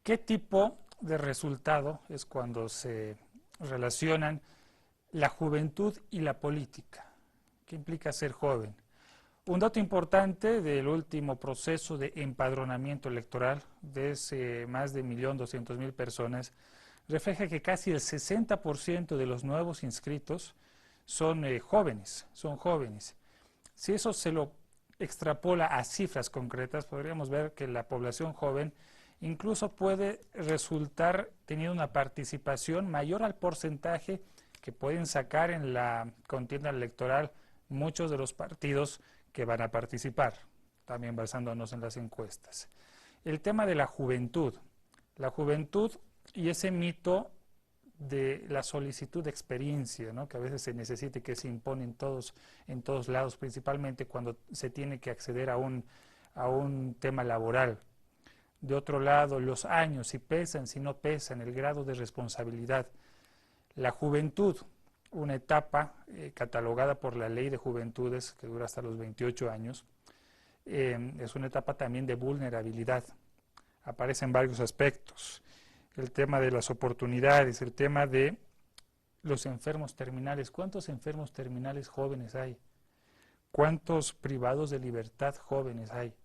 ¿Qué tipo de resultado es cuando se relacionan la juventud y la política? ¿Qué implica ser joven? Un dato importante del último proceso de empadronamiento electoral de ese más de 1.200.000 personas refleja que casi el 60% de los nuevos inscritos son jóvenes. Si eso se lo extrapola a cifras concretas, podríamos ver que la población joven incluso puede resultar teniendo una participación mayor al porcentaje que pueden sacar en la contienda electoral muchos de los partidos que van a participar, también basándonos en las encuestas. El tema de la juventud y ese mito de la solicitud de experiencia, ¿no?, que a veces se necesita y que se impone en todos lados, principalmente cuando se tiene que acceder a un tema laboral. De otro lado, los años, si pesan, si no pesan, el grado de responsabilidad. La juventud, una etapa catalogada por la Ley de Juventudes, que dura hasta los 28 años, es una etapa también de vulnerabilidad. Aparecen varios aspectos. El tema de las oportunidades, el tema de los enfermos terminales. ¿Cuántos enfermos terminales jóvenes hay? ¿Cuántos privados de libertad jóvenes hay?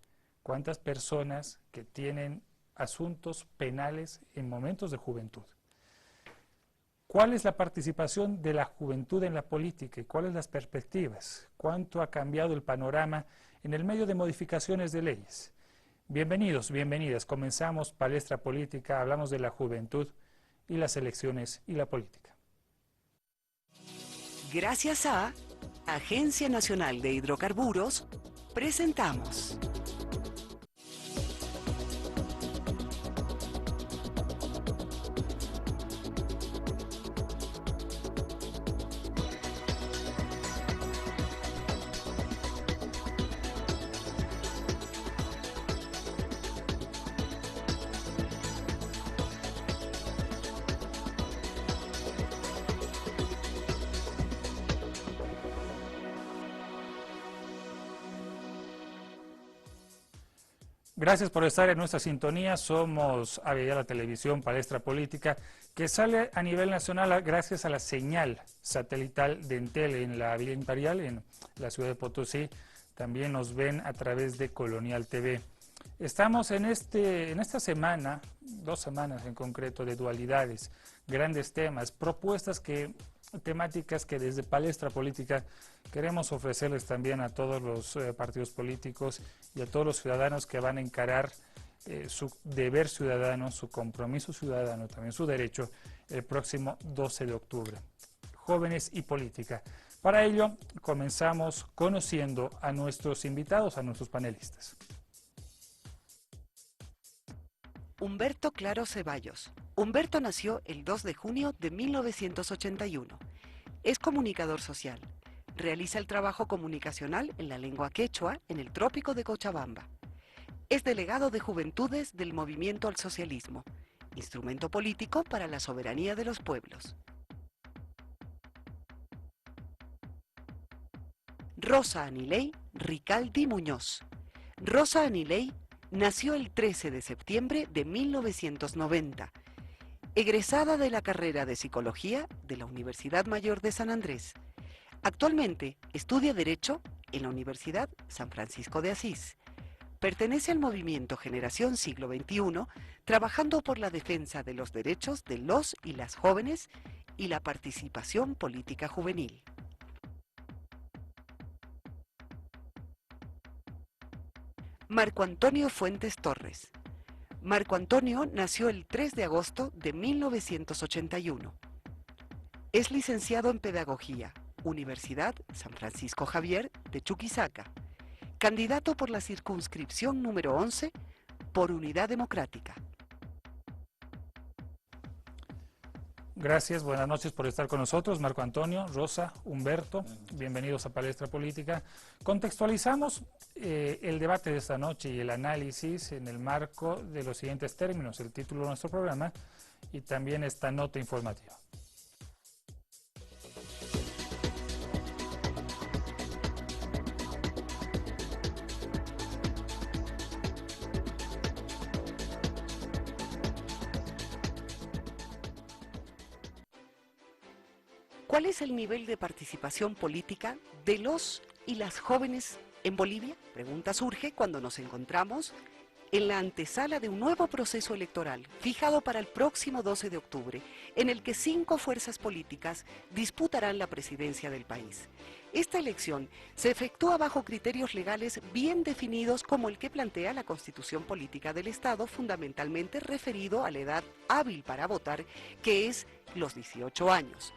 ¿Cuántas personas que tienen asuntos penales en momentos de juventud? ¿Cuál es la participación de la juventud en la política y cuáles las perspectivas? ¿Cuánto ha cambiado el panorama en el medio de modificaciones de leyes? Bienvenidos, bienvenidas. Comenzamos Palestra Política, hablamos de la juventud y las elecciones y la política. Gracias a Agencia Nacional de Hidrocarburos, presentamos Gracias por estar en nuestra sintonía. Somos Aviala Televisión, Palestra Política, que sale a nivel nacional gracias a la señal satelital de Entel en la Villa Imperial, en la ciudad de Potosí. También nos ven a través de Colonial TV. Estamos en esta semana, 2 semanas en concreto, de dualidades, grandes temas, temáticas que desde Palestra Política queremos ofrecerles también a todos los partidos políticos y a todos los ciudadanos que van a encarar su deber ciudadano, su compromiso ciudadano, también su derecho, el próximo 12 de octubre. Jóvenes y política. Para ello, comenzamos conociendo a nuestros invitados, a nuestros panelistas. Humberto Claro Ceballos. Humberto nació el 2 de junio de 1981. Es comunicador social. Realiza el trabajo comunicacional en la lengua quechua en el trópico de Cochabamba. Es delegado de Juventudes del Movimiento al Socialismo, instrumento político para la soberanía de los pueblos. Rosa Aniley Ricaldi Muñoz. Rosa Aniley nació el 13 de septiembre de 1990, egresada de la carrera de Psicología de la Universidad Mayor de San Andrés. Actualmente estudia Derecho en la Universidad San Francisco de Asís. Pertenece al movimiento Generación Siglo XXI, trabajando por la defensa de los derechos de los y las jóvenes y la participación política juvenil. Marco Antonio Fuentes Torres. Marco Antonio nació el 3 de agosto de 1981. Es licenciado en Pedagogía, Universidad San Francisco Javier de Chuquisaca. Candidato por la circunscripción número 11 por Unidad Democrática. Gracias, buenas noches por estar con nosotros. Marco Antonio, Rosa, Humberto, bienvenidos a Palestra Política. Contextualizamos el debate de esta noche y el análisis en el marco de los siguientes términos, el título de nuestro programa y también esta nota informativa. ¿Cuál es el nivel de participación política de los y las jóvenes en Bolivia? Pregunta surge cuando nos encontramos en la antesala de un nuevo proceso electoral fijado para el próximo 12 de octubre, en el que 5 fuerzas políticas disputarán la presidencia del país. Esta elección se efectúa bajo criterios legales bien definidos como el que plantea la Constitución Política del Estado, fundamentalmente referido a la edad hábil para votar, que es los 18 años.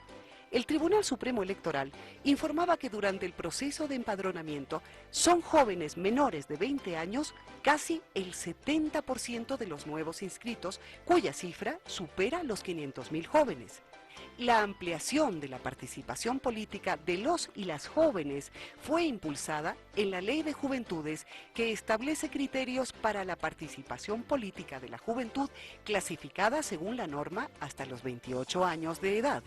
El Tribunal Supremo Electoral informaba que durante el proceso de empadronamiento son jóvenes menores de 20 años casi el 70% de los nuevos inscritos, cuya cifra supera los 500.000 jóvenes. La ampliación de la participación política de los y las jóvenes fue impulsada en la Ley de Juventudes, que establece criterios para la participación política de la juventud clasificada según la norma hasta los 28 años de edad.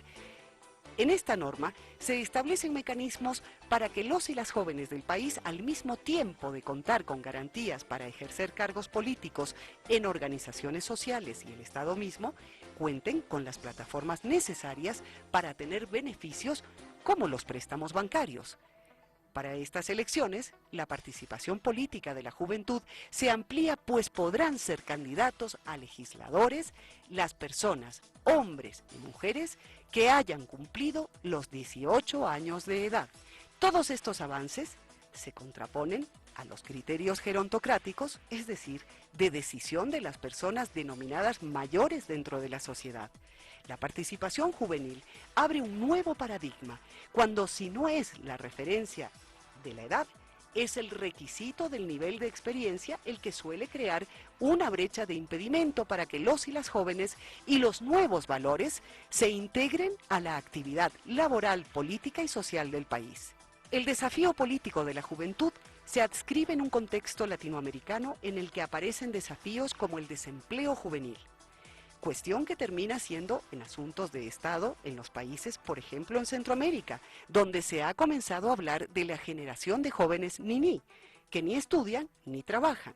En esta norma se establecen mecanismos para que los y las jóvenes del país, al mismo tiempo de contar con garantías para ejercer cargos políticos en organizaciones sociales y el Estado mismo, cuenten con las plataformas necesarias para tener beneficios como los préstamos bancarios. Para estas elecciones, la participación política de la juventud se amplía, pues podrán ser candidatos a legisladores las personas, hombres y mujeres, que hayan cumplido los 18 años de edad. Todos estos avances se contraponen a los criterios gerontocráticos, es decir, de decisión de las personas denominadas mayores dentro de la sociedad. La participación juvenil abre un nuevo paradigma, cuando si no es la referencia de la edad, es el requisito del nivel de experiencia el que suele crear una brecha de impedimento para que los y las jóvenes y los nuevos valores se integren a la actividad laboral, política y social del país. El desafío político de la juventud se adscribe en un contexto latinoamericano en el que aparecen desafíos como el desempleo juvenil, cuestión que termina siendo en asuntos de Estado en los países, por ejemplo en Centroamérica, donde se ha comenzado a hablar de la generación de jóvenes niní, que ni estudian ni trabajan.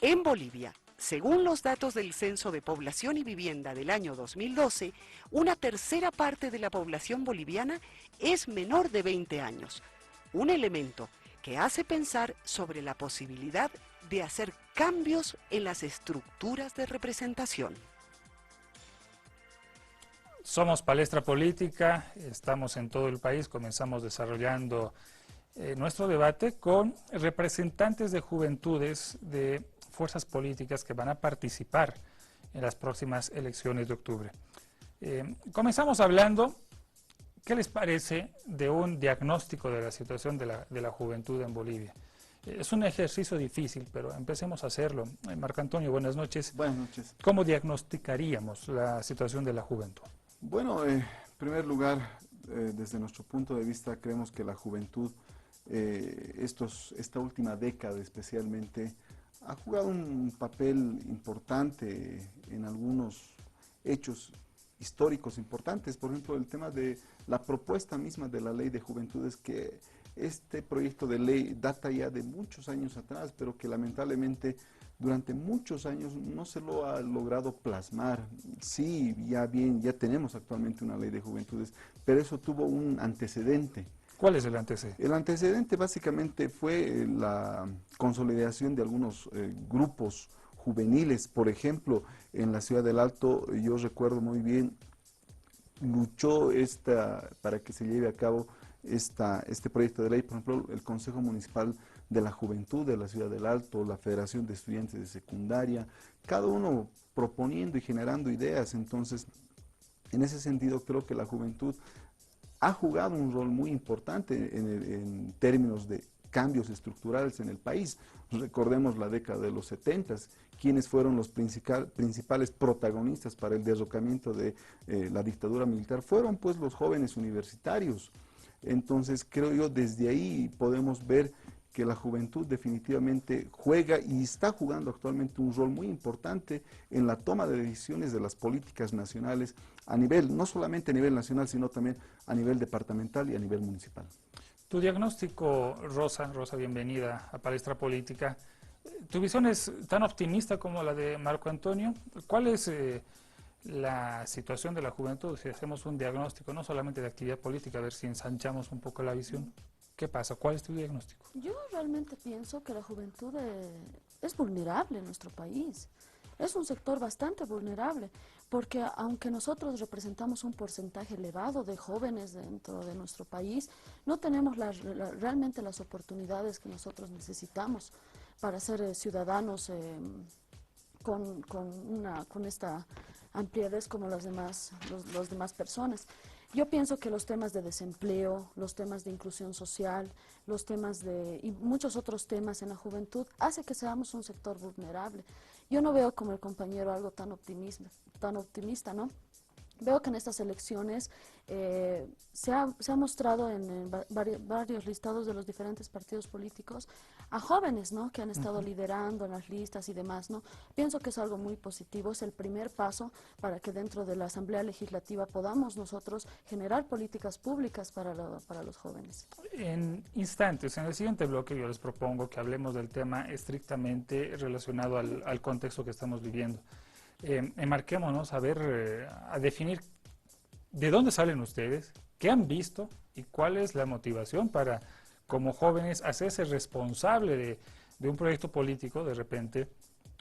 En Bolivia, según los datos del Censo de Población y Vivienda del año 2012, una tercera parte de la población boliviana es menor de 20 años, un elemento que hace pensar sobre la posibilidad de hacer cambios en las estructuras de representación. Somos Palestra Política, estamos en todo el país, comenzamos desarrollando nuestro debate con representantes de juventudes de fuerzas políticas que van a participar en las próximas elecciones de octubre. Comenzamos hablando, ¿qué les parece de un diagnóstico de la situación de la juventud en Bolivia? Es un ejercicio difícil, pero empecemos a hacerlo. Marco Antonio, buenas noches. Buenas noches. ¿Cómo diagnosticaríamos la situación de la juventud? Bueno, en primer lugar, desde nuestro punto de vista, creemos que la juventud, esta última década especialmente, ha jugado un papel importante en algunos hechos históricos importantes. Por ejemplo, el tema de la propuesta misma de la Ley de Juventudes, que este proyecto de ley data ya de muchos años atrás, pero que lamentablemente durante muchos años no se lo ha logrado plasmar. Sí, ya tenemos actualmente una ley de juventudes, pero eso tuvo un antecedente. ¿Cuál es el antecedente? El antecedente básicamente fue la consolidación de algunos grupos juveniles. Por ejemplo, en la ciudad del Alto, yo recuerdo muy bien, luchó para que se lleve a cabo este proyecto de ley, por ejemplo, el Consejo Municipal de la Juventud de la Ciudad del Alto, la Federación de Estudiantes de Secundaria, cada uno proponiendo y generando ideas. Entonces, en ese sentido, creo que la juventud ha jugado un rol muy importante en términos de cambios estructurales en el país. Recordemos la década de los 70, quienes fueron los principales protagonistas para el derrocamiento de la dictadura militar, fueron pues los jóvenes universitarios. Entonces creo yo desde ahí podemos ver que la juventud definitivamente juega y está jugando actualmente un rol muy importante en la toma de decisiones de las políticas nacionales a nivel, no solamente a nivel nacional, sino también a nivel departamental y a nivel municipal. Tu diagnóstico, Rosa, bienvenida a Palestra Política. ¿Tu visión es tan optimista como la de Marco Antonio? ¿Cuál es la situación de la juventud, si hacemos un diagnóstico no solamente de actividad política, a ver si ensanchamos un poco la visión. ¿Qué pasa? ¿Cuál es tu diagnóstico? Yo realmente pienso que la juventud es vulnerable en nuestro país. Es un sector bastante vulnerable, porque aunque nosotros representamos un porcentaje elevado de jóvenes dentro de nuestro país, no tenemos realmente las oportunidades que nosotros necesitamos para ser ciudadanos con esta ampliedad como las los demás personas. Yo pienso que los temas de desempleo, los temas de inclusión social, los temas y muchos otros temas en la juventud hace que seamos un sector vulnerable. Yo no veo como el compañero algo tan optimista, ¿no? Veo que en estas elecciones se ha mostrado en varios listados de los diferentes partidos políticos a jóvenes, ¿no?, que han estado liderando en las listas y demás, ¿no? Pienso que es algo muy positivo, es el primer paso para que dentro de la Asamblea Legislativa podamos nosotros generar políticas públicas para los jóvenes. En instantes, en el siguiente bloque yo les propongo que hablemos del tema estrictamente relacionado al contexto que estamos viviendo. Enmarquémonos a ver, a definir de dónde salen ustedes, qué han visto y cuál es la motivación para, como jóvenes, hacerse responsable de un proyecto político de repente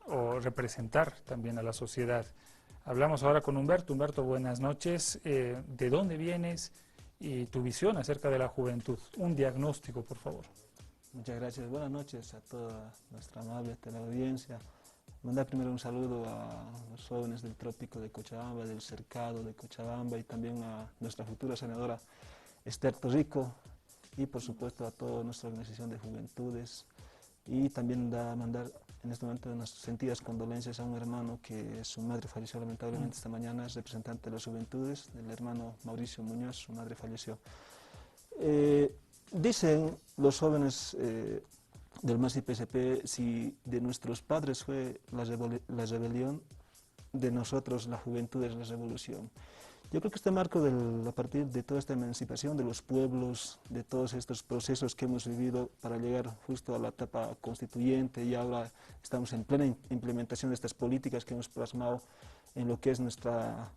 o representar también a la sociedad. Hablamos ahora con Humberto. Humberto, buenas noches. ¿De dónde vienes y tu visión acerca de la juventud? Un diagnóstico, por favor. Muchas gracias. Buenas noches a toda nuestra amable teleaudiencia. Mandar primero un saludo a los jóvenes del trópico de Cochabamba, del cercado de Cochabamba, y también a nuestra futura senadora Esther Torrico, y por supuesto a toda nuestra organización de juventudes. Y también mandar en este momento unas sentidas condolencias a un hermano que su madre falleció lamentablemente esta mañana, es representante de las juventudes, el hermano Mauricio Muñoz, su madre falleció. Dicen los jóvenes del MAS y PSP, si de nuestros padres fue la rebelión, de nosotros la juventud es la revolución. Yo creo que este marco, a partir de toda esta emancipación de los pueblos, de todos estos procesos que hemos vivido para llegar justo a la etapa constituyente, y ahora estamos en plena implementación de estas políticas que hemos plasmado en lo que es nuestra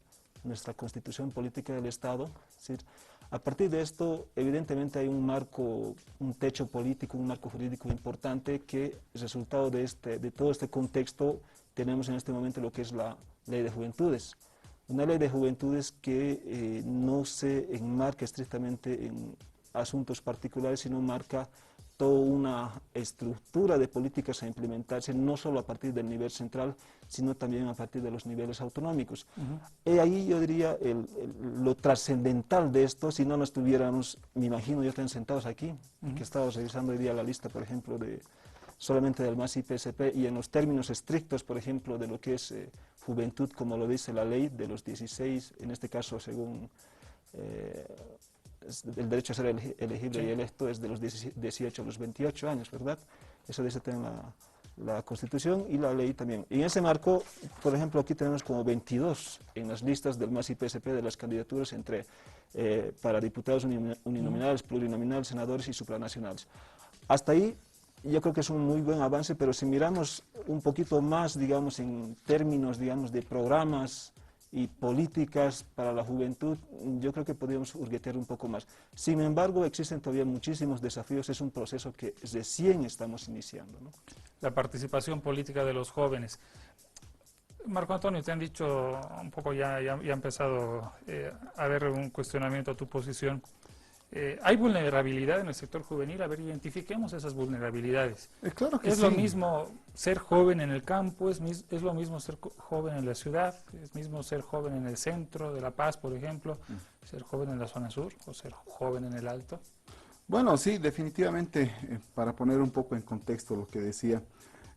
constitución política del Estado. Es decir, a partir de esto, evidentemente hay un marco, un techo político, un marco jurídico importante que, resultado de todo este contexto, tenemos en este momento lo que es la Ley de Juventudes. Una ley de juventudes que no se enmarca estrictamente en asuntos particulares, sino marca toda una estructura de políticas a implementarse, no solo a partir del nivel central, sino también a partir de los niveles autonómicos. Y ahí yo diría lo trascendental de esto, si no nos tuviéramos, me imagino, ya están sentados aquí, que estamos revisando hoy día la lista, por ejemplo, solamente del MAS y PSP, y en los términos estrictos, por ejemplo, de lo que es juventud, como lo dice la ley, de los 16, en este caso, según el derecho a ser elegible y electo, es de los 18 a los 28 años, ¿verdad? Eso dice también la Constitución y la ley también. Y en ese marco, por ejemplo, aquí tenemos como 22 en las listas del MAS y PSP de las candidaturas para diputados uninominales, plurinominales, senadores y supranacionales. Hasta ahí yo creo que es un muy buen avance, pero si miramos un poquito más, digamos, en términos, digamos, de programas y políticas para la juventud, yo creo que podríamos hurguetear un poco más. Sin embargo, existen todavía muchísimos desafíos, es un proceso que recién estamos iniciando, ¿no? La participación política de los jóvenes. Marco Antonio, te han dicho un poco, ya ha empezado a haber un cuestionamiento a tu posición. ¿Hay vulnerabilidad en el sector juvenil? A ver, identifiquemos esas vulnerabilidades. Claro que ¿Es sí. lo mismo ser joven en el campo? ¿Es lo mismo ser joven en la ciudad? ¿Es mismo ser joven en el centro de La Paz, por ejemplo? ¿Ser joven en la zona sur o ser joven en el alto? Bueno, sí, definitivamente, para poner un poco en contexto lo que decía,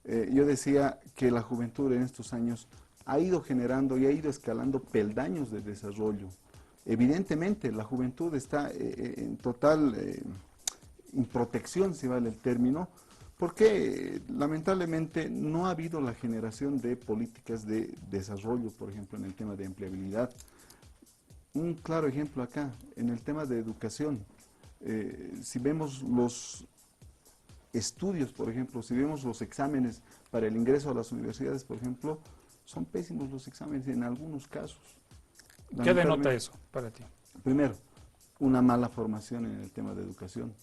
yo decía que la juventud en estos años ha ido generando y ha ido escalando peldaños de desarrollo. Evidentemente, la juventud está en total improtección, si vale el término, porque lamentablemente no ha habido la generación de políticas de desarrollo, por ejemplo, en el tema de empleabilidad. Un claro ejemplo acá, en el tema de educación. Si vemos los estudios, por ejemplo, si vemos los exámenes para el ingreso a las universidades, por ejemplo, son pésimos los exámenes en algunos casos. ¿Qué denota Lamentablemente, eso para ti? primero, una mala formación en el tema de educación.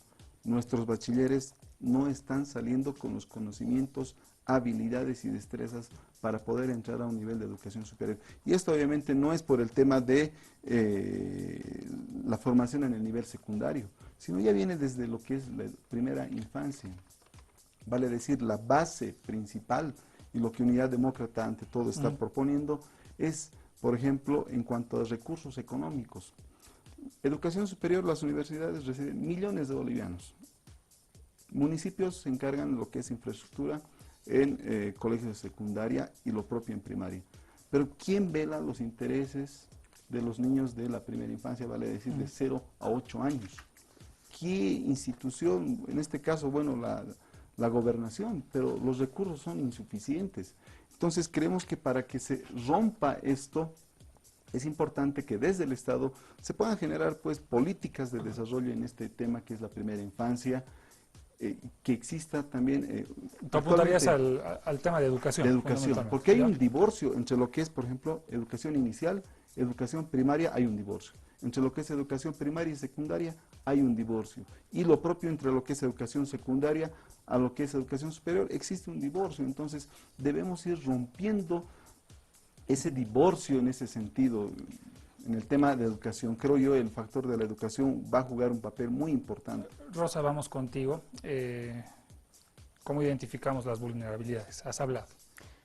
Nuestros bachilleres no están saliendo con los conocimientos, habilidades y destrezas para poder entrar a un nivel de educación superior. Y esto obviamente no es por el tema de la formación en el nivel secundario, sino ya viene desde lo que es la primera infancia. Vale decir, la base principal y lo que Unidad Demócrata ante todo está proponiendo es, por ejemplo, en cuanto a recursos económicos. Educación superior, las universidades reciben millones de bolivianos. Municipios se encargan de lo que es infraestructura en colegios de secundaria y lo propio en primaria. Pero ¿quién vela los intereses de los niños de la primera infancia, vale decir, de 0 a 8 años? ¿Qué institución, en este caso, bueno, la gobernación, pero los recursos son insuficientes? Entonces creemos que para que se rompa esto, es importante que desde el Estado se puedan generar pues políticas de desarrollo en este tema que es la primera infancia, que exista también... Tú apuntarías al tema de educación. de educación, fundamentalmente, porque hay ¿ya? un divorcio entre lo que es, por ejemplo, educación inicial, educación primaria, hay un divorcio. Entre lo que es educación primaria y secundaria, hay un divorcio. Y lo propio entre lo que es educación secundaria a lo que es educación superior, existe un divorcio. Entonces, debemos ir rompiendo ese divorcio en ese sentido. En el tema de educación, creo yo, el factor de la educación va a jugar un papel muy importante. Rosa, vamos contigo. ¿Cómo identificamos las vulnerabilidades? Has hablado.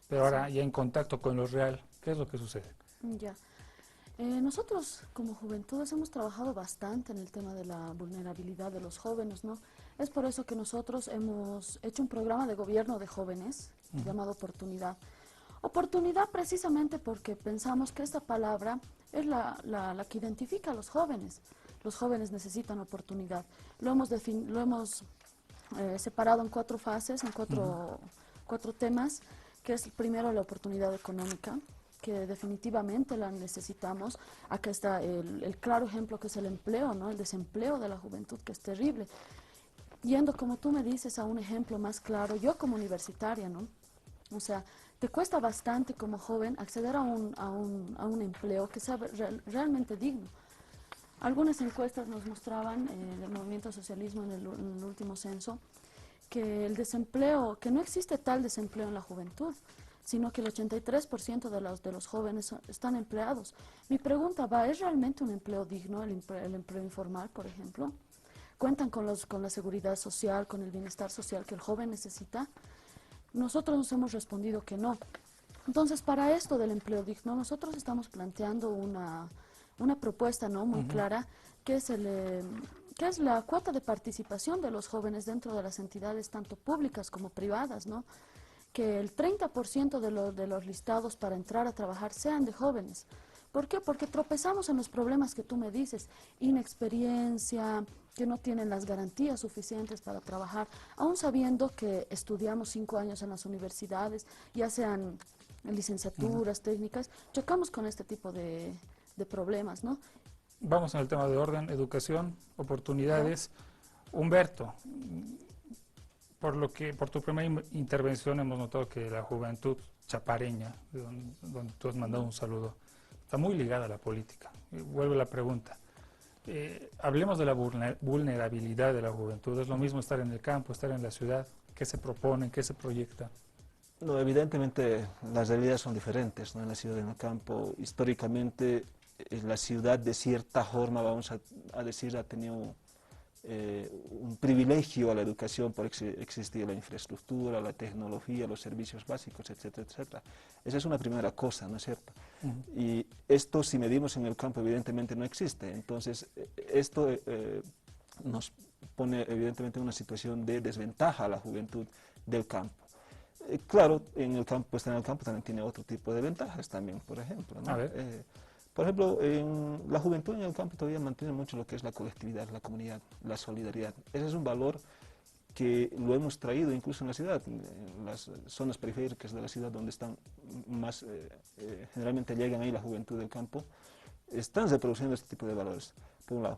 Pero ahora, ya en contacto con lo real, ¿qué es lo que sucede? Ya. Nosotros como juventudes hemos trabajado bastante en el tema de la vulnerabilidad de los jóvenes, ¿no? Es por eso que nosotros hemos hecho un programa de gobierno de jóvenes llamado Oportunidad. Oportunidad precisamente porque pensamos que esta palabra es la que identifica a los jóvenes. Los jóvenes necesitan oportunidad. Lo hemos separado en 4 fases, en cuatro temas, que es primero la oportunidad económica, que definitivamente la necesitamos. Acá está el claro ejemplo que es el empleo, ¿no? El desempleo de la juventud, que es terrible. Yendo, como tú me dices, a un ejemplo más claro, yo como universitaria, ¿no? O sea, te cuesta bastante como joven acceder a un empleo que sea realmente digno. Algunas encuestas nos mostraban, del movimiento socialismo en el último censo, que el desempleo, que no existe tal desempleo en la juventud, sino que el 83% de los jóvenes están empleados. Mi pregunta va, ¿es realmente un empleo digno, el empleo informal, por ejemplo? ¿Cuentan con la seguridad social, con el bienestar social que el joven necesita? Nosotros nos hemos respondido que no. Entonces, para esto del empleo digno, nosotros estamos planteando una propuesta, ¿no?, muy clara, que es la cuota de participación de los jóvenes dentro de las entidades tanto públicas como privadas, ¿no? Que el 30% de los listados para entrar a trabajar sean de jóvenes. ¿Por qué? Porque tropezamos en los problemas que tú me dices, inexperiencia, que no tienen las garantías suficientes para trabajar, aún sabiendo que estudiamos 5 años en las universidades, ya sean licenciaturas, técnicas, chocamos con este tipo de problemas, ¿no? Vamos en el tema de orden, educación, oportunidades. Humberto, por tu primera intervención hemos notado que la juventud chapareña, donde tú has mandado un saludo, está muy ligada a la política. Vuelve la pregunta. Hablemos de la vulnerabilidad de la juventud. ¿Es lo mismo estar en el campo, estar en la ciudad? ¿Qué se propone, qué se proyecta? No, evidentemente las realidades son diferentes, ¿no? En la ciudad y en el campo, históricamente, la ciudad de cierta forma, vamos a decir, ha tenido un privilegio a la educación por existir la infraestructura, la tecnología, los servicios básicos, etcétera, etcétera. Esa es una primera cosa, ¿no es cierto? Y esto, si medimos en el campo, evidentemente no existe. Entonces, esto nos pone evidentemente en una situación de desventaja a la juventud del campo. Claro, en el campo, estar en el campo también tiene otro tipo de ventajas también, por ejemplo, ¿no? A ver. Por ejemplo, la juventud en el campo todavía mantiene mucho lo que es la colectividad, la comunidad, la solidaridad. Ese es un valor que lo hemos traído incluso en la ciudad, en las zonas periféricas de la ciudad donde están más, generalmente llegan ahí la juventud del campo, están reproduciendo este tipo de valores, por un lado.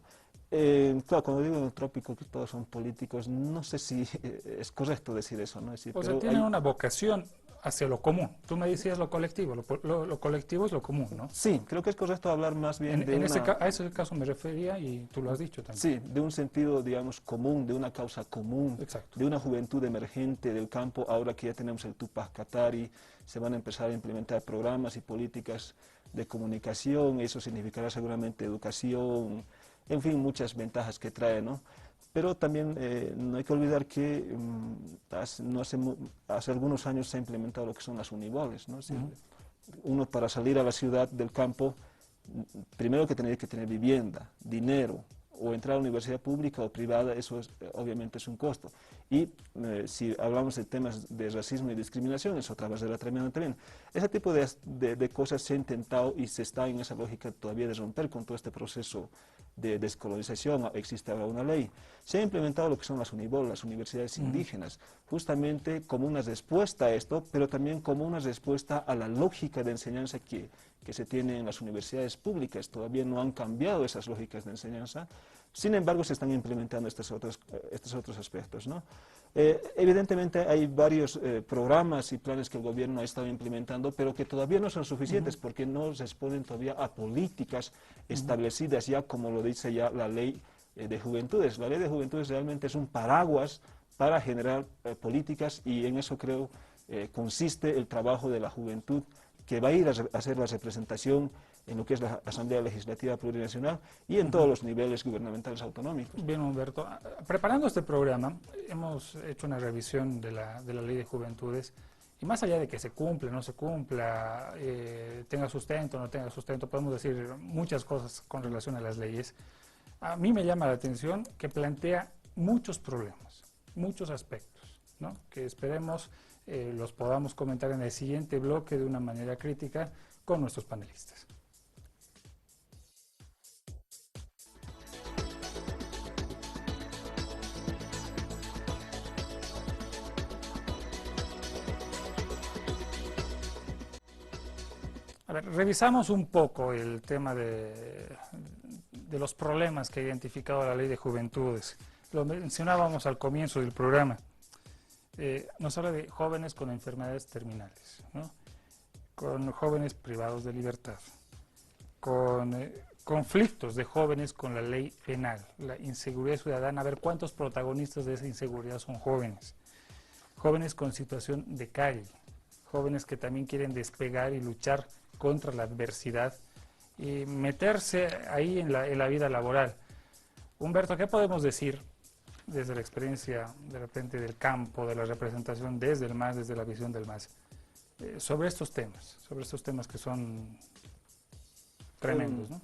Claro, cuando digo en el trópico que todos son políticos, no sé si es correcto decir eso, ¿no? Es decir, O sea, pero tienen una vocación. hacia lo común. Tú me decías lo colectivo, lo colectivo es lo común, ¿no? Sí, creo que es correcto hablar más bien de A ese caso me refería y tú lo has dicho también. Sí, de un sentido, digamos, común, de una causa común, Exacto. de una juventud emergente del campo. Ahora que ya tenemos el Tupac Katari, se van a empezar a implementar programas y políticas de comunicación, eso significará seguramente educación, en fin, muchas ventajas que trae, ¿no? Pero también no hay que olvidar que hace algunos años se ha implementado lo que son las uniboles, ¿no? Es decir, uno para salir a la ciudad del campo, primero que tener vivienda, dinero, o entrar a la universidad pública o privada, eso obviamente es un costo. Y si hablamos de temas de racismo y discriminación, es otra barrera tremenda también. Ese tipo de cosas se ha intentado y se está en esa lógica todavía de romper con todo este proceso de descolonización. Existe ahora una ley. Se ha implementado lo que son las UNIBOL, las universidades indígenas, justamente como una respuesta a esto, pero también como una respuesta a la lógica de enseñanza que se tiene en las universidades públicas. Todavía no han cambiado esas lógicas de enseñanza, sin embargo se están implementando estos otros aspectos, ¿no? Evidentemente hay varios programas y planes que el gobierno ha estado implementando, pero que todavía no son suficientes porque no responden todavía a políticas establecidas ya, como lo dice ya la ley de juventudes. La ley de juventudes realmente es un paraguas para generar políticas, y en eso creo consiste el trabajo de la juventud, que va a ir a hacer la representación en lo que es la Asamblea Legislativa Plurinacional y en todos los niveles gubernamentales autonómicos. Bien, Humberto, preparando este programa hemos hecho una revisión de la Ley de Juventudes, y más allá de que se cumpla, no se cumpla, tenga sustento, no tenga sustento, podemos decir muchas cosas con relación a las leyes. A mí me llama la atención que plantea muchos problemas, muchos aspectos, ¿no? Que esperemos los podamos comentar en el siguiente bloque de una manera crítica con nuestros panelistas. A ver, revisamos un poco el tema de los problemas que ha identificado la Ley de Juventudes. Lo mencionábamos al comienzo del programa. Nos habla de jóvenes con enfermedades terminales, ¿no? Con jóvenes privados de libertad, con conflictos de jóvenes con la ley penal, la inseguridad ciudadana. A ver, ¿cuántos protagonistas de esa inseguridad son jóvenes? Jóvenes con situación de calle, jóvenes que también quieren despegar y luchar contra la adversidad y meterse ahí en la vida laboral. Humberto, ¿qué podemos decir desde la experiencia de repente del campo, de la representación desde el MAS, desde la visión del MAS, sobre estos temas que son tremendos, ¿no?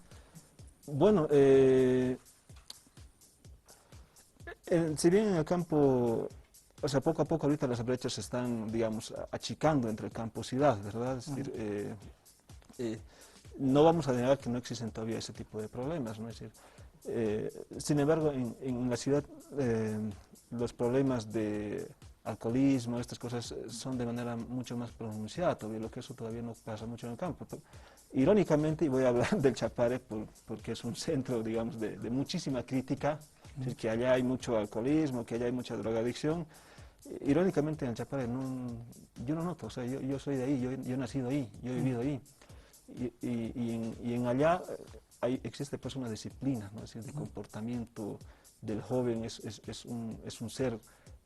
Bueno, si bien en el campo, o sea, poco a poco ahorita las brechas se están, digamos, achicando entre el campo y ciudad, ¿verdad? Es decir, no vamos a negar que no existen todavía ese tipo de problemas, ¿no? Es decir, sin embargo, en la ciudad los problemas de alcoholismo, estas cosas son de manera mucho más pronunciada todavía, lo que eso todavía no pasa mucho en el campo. Pero, irónicamente, y voy a hablar del Chapare porque es un centro, digamos, de muchísima crítica, es decir, que allá hay mucho alcoholismo, que allá hay mucha drogadicción. Irónicamente en el Chapare yo no noto, o sea, yo soy de ahí, yo he nacido ahí, yo he vivido ahí. Y en allá existe pues una disciplina, ¿no? Es decir, de comportamiento del joven, es un ser,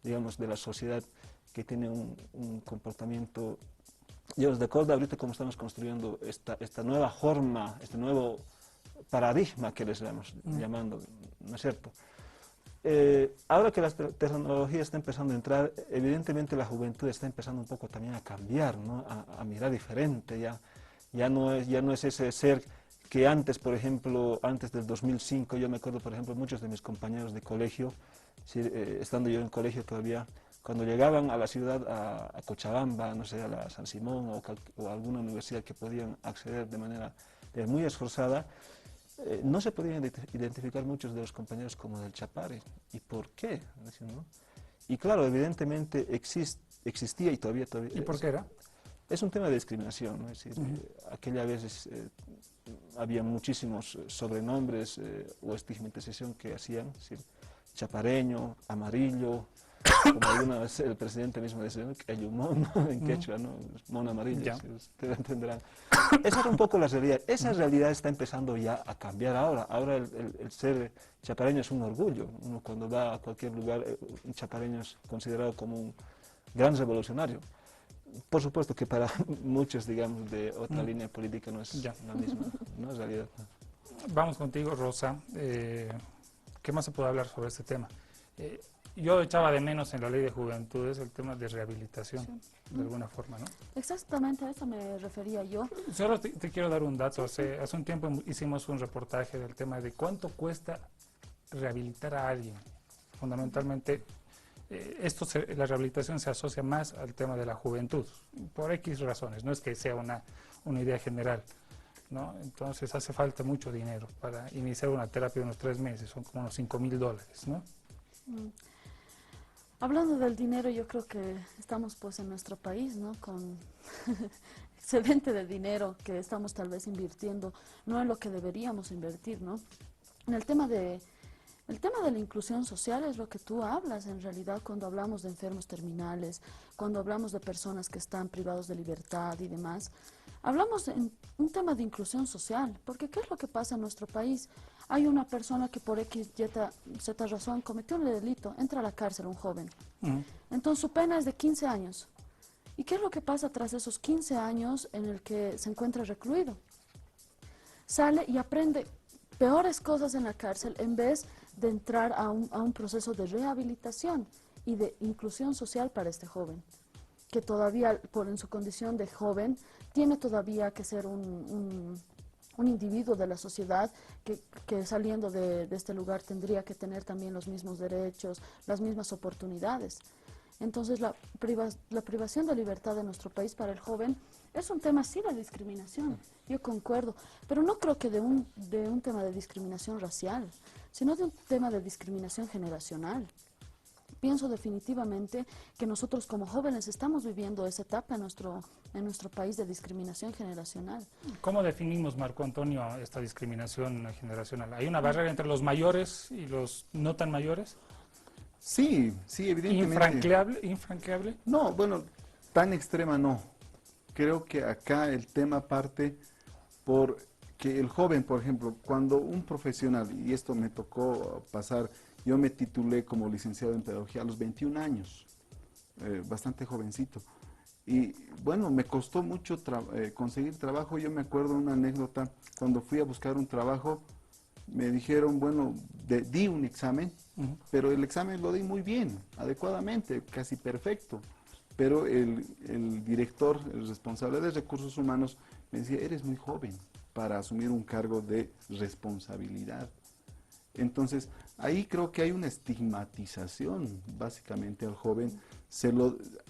digamos, de la sociedad que tiene un comportamiento. Yo os recuerdo ahorita cómo estamos construyendo esta nueva forma, este nuevo paradigma que les estamos llamando, ¿no es cierto? Ahora que la tecnología está empezando a entrar, evidentemente la juventud está empezando un poco también a cambiar, ¿no? A mirar diferente, ya no es ese ser que antes, por ejemplo, antes del 2005, yo me acuerdo, por ejemplo, muchos de mis compañeros de colegio, estando yo en colegio todavía, cuando llegaban a la ciudad, a Cochabamba, no sé, a la San Simón o a alguna universidad que podían acceder de manera muy esforzada, no se podían identificar muchos de los compañeros como del Chapare. ¿Y por qué? ¿No? Y claro, evidentemente existía y todavía. ¿Y por qué era? Es un tema de discriminación, ¿no? Es decir, aquella vez había muchísimos sobrenombres o estigmatización que hacían, es decir, chapareño, amarillo, como alguna vez el presidente mismo decía, ¿no? Que hay un mono en quechua, ¿no? Mono amarillo, Ya. si ustedes entenderán. Esa era un poco la realidad. Esa realidad está empezando ya a cambiar ahora. Ahora el ser chapareño es un orgullo. Uno cuando va a cualquier lugar, un chapareño es considerado como un gran revolucionario. Por supuesto que para muchos, digamos, de otra línea política no es Ya. la misma, ¿no? Realidad. Vamos contigo, Rosa. ¿Qué más se puede hablar sobre este tema? Yo echaba de menos en la ley de juventudes el tema de rehabilitación, de alguna forma, ¿no? Exactamente a eso me refería yo. Solo te quiero dar un dato. Hace un tiempo hicimos un reportaje del tema de cuánto cuesta rehabilitar a alguien. Fundamentalmente, la rehabilitación se asocia más al tema de la juventud, por X razones, no es que sea una idea general, ¿no? Entonces hace falta mucho dinero para iniciar una terapia de unos 3 meses, son como unos $5.000, ¿no? Hablando del dinero, yo creo que estamos pues en nuestro país, ¿no? Con excedente de dinero que estamos tal vez invirtiendo, no en lo que deberíamos invertir, ¿no? En el tema de la inclusión social es lo que tú hablas en realidad cuando hablamos de enfermos terminales, cuando hablamos de personas que están privados de libertad y demás. Hablamos en un tema de inclusión social, porque ¿qué es lo que pasa en nuestro país? Hay una persona que por X, Z razón cometió un delito, entra a la cárcel un joven. Entonces su pena es de 15 años. ¿Y qué es lo que pasa tras esos 15 años en el que se encuentra recluido? Sale y aprende peores cosas en la cárcel en vez de entrar a un proceso de rehabilitación y de inclusión social para este joven, que todavía, en su condición de joven, tiene todavía que ser un individuo de la sociedad que saliendo de este lugar tendría que tener también los mismos derechos, las mismas oportunidades. Entonces la privación de libertad de nuestro país para el joven es un tema sí de discriminación, yo concuerdo, pero no creo que de un tema de discriminación racial, sino de un tema de discriminación generacional. Pienso definitivamente que nosotros como jóvenes estamos viviendo esa etapa en nuestro país de discriminación generacional. ¿Cómo definimos, Marco Antonio, esta discriminación generacional? ¿Hay una barrera entre los mayores y los no tan mayores? Sí, sí, evidentemente. ¿Infranqueable? No, bueno, tan extrema no. Creo que acá el tema parte por que el joven, por ejemplo, cuando un profesional, y esto me tocó pasar, yo me titulé como licenciado en pedagogía a los 21 años, bastante jovencito. Y bueno, me costó mucho conseguir trabajo. Yo me acuerdo una anécdota, cuando fui a buscar un trabajo, me dijeron, bueno, di un examen, pero el examen lo di muy bien, adecuadamente, casi perfecto. Pero el director, el responsable de recursos humanos, me decía, eres muy joven para asumir un cargo de responsabilidad. Entonces, ahí creo que hay una estigmatización, básicamente, al joven.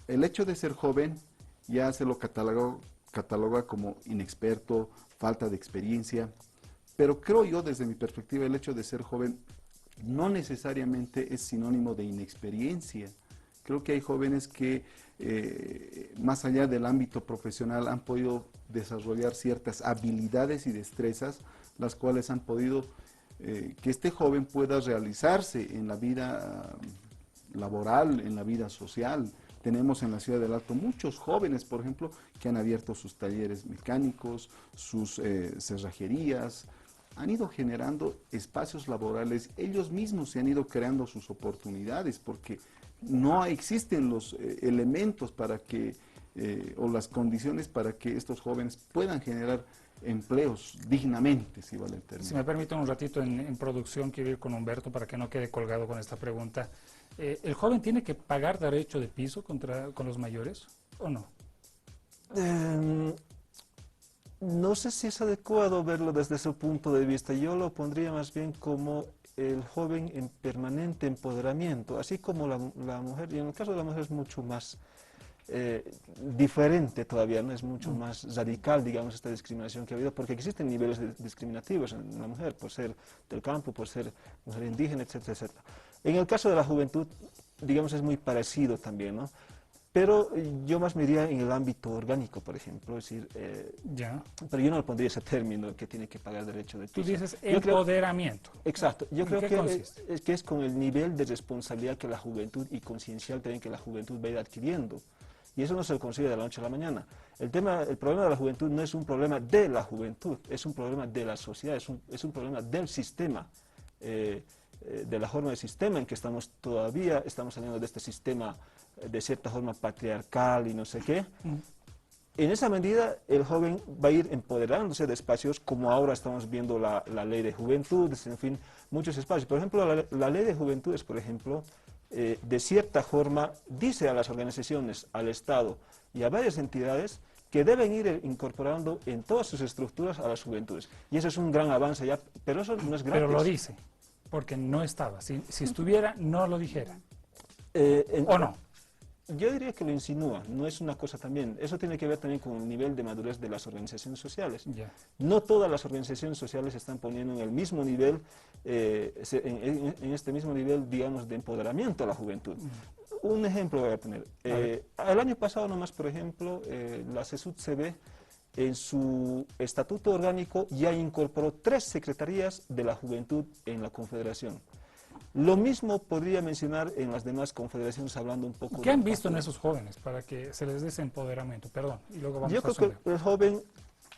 El hecho de ser joven ya se lo cataloga como inexperto, falta de experiencia. Pero creo yo, desde mi perspectiva, el hecho de ser joven no necesariamente es sinónimo de inexperiencia. Creo que hay jóvenes que, más allá del ámbito profesional, han podido desarrollar ciertas habilidades y destrezas, las cuales han podido que este joven pueda realizarse en la vida laboral, en la vida social. Tenemos en la ciudad del Alto muchos jóvenes, por ejemplo, que han abierto sus talleres mecánicos, sus cerrajerías, han ido generando espacios laborales, ellos mismos se han ido creando sus oportunidades, porque no existen los elementos para que, o las condiciones para que estos jóvenes puedan generar empleos dignamente, si vale el término. Si me permiten un ratito en producción, quiero ir con Humberto para que no quede colgado con esta pregunta. ¿El joven tiene que pagar derecho de piso con los mayores o no? No sé si es adecuado verlo desde ese punto de vista. Yo lo pondría más bien como el joven en permanente empoderamiento, así como la mujer, y en el caso de la mujer es mucho más diferente todavía, ¿no? Es mucho más radical, digamos, esta discriminación que ha habido, porque existen niveles discriminativos en la mujer, por ser del campo, por ser mujer indígena, etcétera, etcétera. En el caso de la juventud, digamos, es muy parecido también, ¿no? Pero yo más me iría en el ámbito orgánico, por ejemplo, es decir, Ya. pero yo no le pondría ese término que tiene que pagar derecho de Tú piso. dices Yo creo- empoderamiento. Exacto, yo ¿En creo qué que consiste? es que es con el nivel de responsabilidad que la juventud y conciencial también que la juventud va a ir adquiriendo. Y eso no se consigue de la noche a la mañana. El problema de la juventud no es un problema de la juventud, es un problema de la sociedad, es un problema del sistema, de la forma de sistema en que estamos todavía, estamos saliendo de este sistema de cierta forma patriarcal y no sé qué. En esa medida, el joven va a ir empoderándose de espacios como ahora estamos viendo la ley de juventudes, en fin, muchos espacios. Por ejemplo, la ley de juventudes, por ejemplo, de cierta forma dice a las organizaciones, al Estado y a varias entidades que deben ir incorporando en todas sus estructuras a las juventudes. Y eso es un gran avance ya, pero eso no es gratis. Pero lo dice, porque no estaba. Si estuviera, no lo dijera. ¿O no? Yo diría que lo insinúa, no es una cosa también. Eso tiene que ver también con el nivel de madurez de las organizaciones sociales. Ya. No todas las organizaciones sociales se están poniendo en el mismo nivel, en este mismo nivel, digamos, de empoderamiento a la juventud. Un ejemplo voy a poner. El año pasado nomás, por ejemplo, la CESUD-CB en su estatuto orgánico ya incorporó 3 secretarías de la juventud en la confederación. Lo mismo podría mencionar en las demás confederaciones, hablando un poco... ¿Qué han visto en esos jóvenes para que se les dé ese empoderamiento? Perdón, y luego vamos Yo a creo Sondeo. que el joven,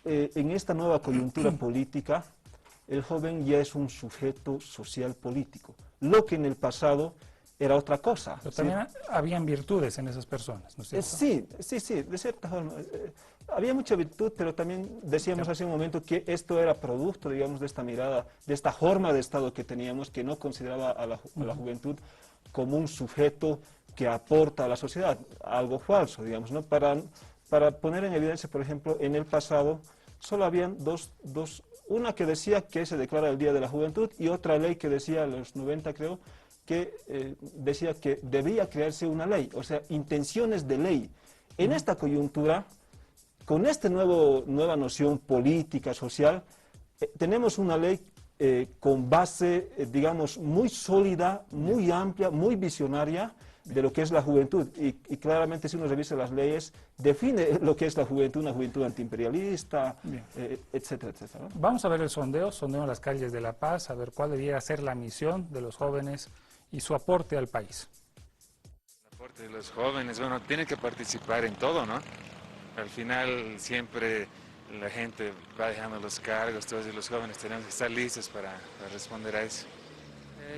en esta nueva coyuntura política, el joven ya es un sujeto social político, lo que en el pasado era otra cosa. Pero ¿sí? también habían virtudes en esas personas, ¿no es cierto? Sí, de cierta forma. Había mucha virtud, pero también decíamos hace un momento que esto era producto, digamos, de esta mirada, de esta forma de Estado que teníamos, que no consideraba a la juventud como un sujeto que aporta a la sociedad, algo falso, digamos, ¿no? Para poner en evidencia, por ejemplo, en el pasado solo habían una que decía que se declara el Día de la Juventud y otra ley que decía, en los 90 creo, que decía que debía crearse una ley, o sea, intenciones de ley. En esta coyuntura, con esta nueva noción política, social, tenemos una ley con base, digamos, muy sólida, muy amplia, muy visionaria de lo que es la juventud. Y claramente, si uno revisa las leyes, define lo que es la juventud, una juventud antiimperialista, etcétera, etcétera, ¿no? Vamos a ver el sondeo en las calles de La Paz, a ver cuál debiera ser la misión de los jóvenes y su aporte al país. El aporte de los jóvenes, bueno, tienen que participar en todo, ¿no? Al final siempre la gente va dejando los cargos, todos los jóvenes tenemos que estar listos para responder a eso.